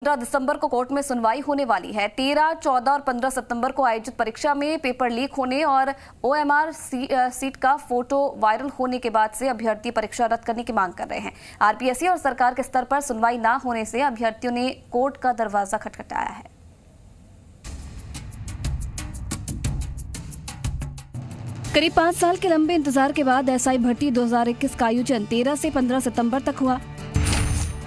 15 दिसंबर को कोर्ट में सुनवाई होने वाली है। 13, 14 और 15 सितंबर को आयोजित परीक्षा में पेपर लीक होने और ओएमआर सीट का फोटो वायरल होने के बाद से अभ्यर्थी परीक्षा रद्द करने की मांग कर रहे हैं। आरपीएससी और सरकार के स्तर पर सुनवाई न होने से अभ्यर्थियों ने कोर्ट का दरवाजा खटखटाया है। करीब 5 साल के लंबे इंतजार के बाद एसआई भर्ती 2021 का आयोजन 13 से 15 सितंबर तक हुआ।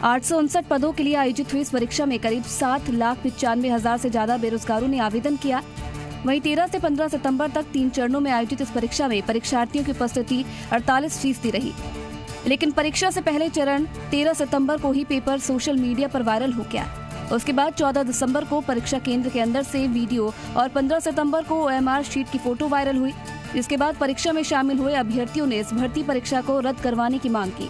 859 पदों के लिए आयोजित हुई इस परीक्षा में करीब 7,95,000 से ज्यादा बेरोजगारों ने आवेदन किया। वहीं 13 से 15 सितंबर तक 3 चरणों में आयोजित इस परीक्षा में परीक्षार्थियों की उपस्थिति 48% रही। लेकिन परीक्षा से पहले चरण 13 सितंबर को ही पेपर सोशल मीडिया पर वायरल हो गया। उसके बाद 14 दिसंबर को परीक्षा केंद्र के अंदर से वीडियो और 15 सितंबर को ओएमआर शीट की फोटो वायरल हुई। इसके बाद परीक्षा में शामिल हुए अभ्यर्थियों ने इस भर्ती परीक्षा को रद्द करवाने की मांग की,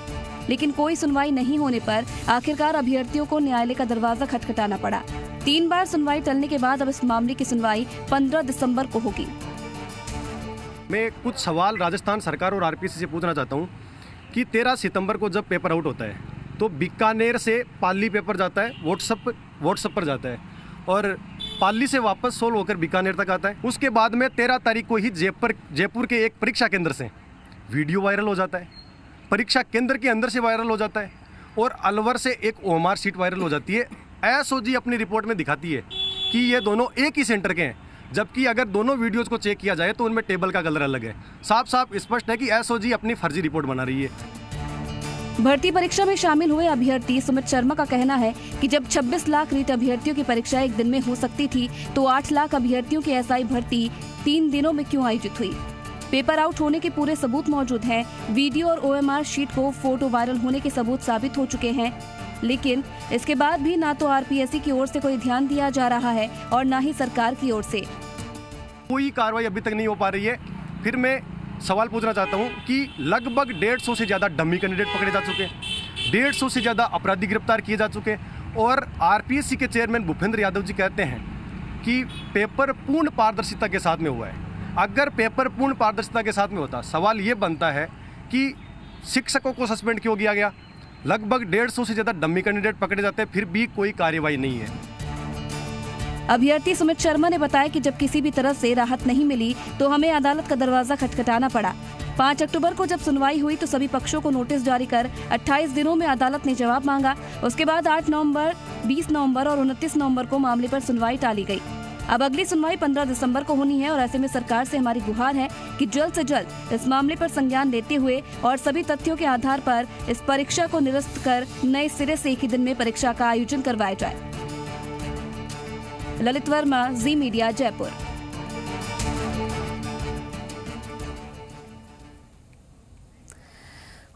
लेकिन कोई सुनवाई नहीं होने पर आखिरकार अभ्यर्थियों को न्यायालय का दरवाजा खटखटाना पड़ा। 3 बार सुनवाई टलने के बाद अब इस मामले की सुनवाई 15 दिसंबर को होगी। मैं कुछ सवाल राजस्थान सरकार और आरपीएससी से पूछना चाहता हूं कि 13 सितंबर को जब पेपर आउट होता है तो बीकानेर से पाली पेपर जाता है, व्हाट्सएप पर जाता है और पाली से वापस सोल्व होकर बीकानेर तक आता है। उसके बाद में 13 तारीख को ही जयपुर के एक परीक्षा केंद्र से वीडियो वायरल हो जाता है, परीक्षा केंद्र के अंदर से वायरल हो जाता है और अलवर से एक ओएमआर शीट वायरल हो जाती है। एसओजी अपनी रिपोर्ट में दिखाती है कि ये दोनों एक ही सेंटर के हैं, जबकि अगर दोनों वीडियोज़ को चेक किया जाए तो उनमें टेबल का कलर अलग है। साफ साफ स्पष्ट है कि एसओजी अपनी फर्जी रिपोर्ट बना रही है। भर्ती परीक्षा में शामिल हुए अभ्यर्थी सुमित शर्मा का कहना है कि जब 26 लाख नीट अभ्यर्थियों की परीक्षा एक दिन में हो सकती थी तो 8 लाख अभ्यर्थियों की एसआई भर्ती 3 दिनों में क्यों आयोजित हुई। पेपर आउट होने के पूरे सबूत मौजूद हैं। वीडियो और ओएमआर शीट को फोटो वायरल होने के सबूत साबित हो चुके हैं, लेकिन इसके बाद भी ना तो आरपीएससी की ओर से कोई ध्यान दिया जा रहा है और ना ही सरकार की ओर से कोई कार्रवाई अभी तक नहीं हो पा रही है। फिर मैं सवाल पूछना चाहता हूं कि लगभग 150 से ज़्यादा डमी कैंडिडेट पकड़े जा चुके हैं, 150 से ज़्यादा अपराधी गिरफ्तार किए जा चुके हैं और आरपीएससी के चेयरमैन भूपेंद्र यादव जी कहते हैं कि पेपर पूर्ण पारदर्शिता के साथ में हुआ है। अगर पेपर पूर्ण पारदर्शिता के साथ में होता, सवाल ये बनता है कि शिक्षकों को सस्पेंड क्यों किया गया। लगभग 150 से ज़्यादा डमी कैंडिडेट पकड़े जाते हैं, फिर भी कोई कार्रवाई नहीं है। अभ्यर्थी सुमित शर्मा ने बताया कि जब किसी भी तरह से राहत नहीं मिली तो हमें अदालत का दरवाजा खटखटाना पड़ा। 5 अक्टूबर को जब सुनवाई हुई तो सभी पक्षों को नोटिस जारी कर 28 दिनों में अदालत ने जवाब मांगा। उसके बाद 8 नवंबर, 20 नवंबर और 29 नवंबर को मामले पर सुनवाई टाली गई। अब अगली सुनवाई 15 दिसंबर को होनी है और ऐसे में सरकार से हमारी गुहार है कि जल्द से जल्द इस मामले पर संज्ञान लेते हुए और सभी तथ्यों के आधार पर इस परीक्षा को निरस्त कर नए सिरे से एक ही दिन में परीक्षा का आयोजन करवाया जाए। ललित वर्मा, जी मीडिया, जयपुर।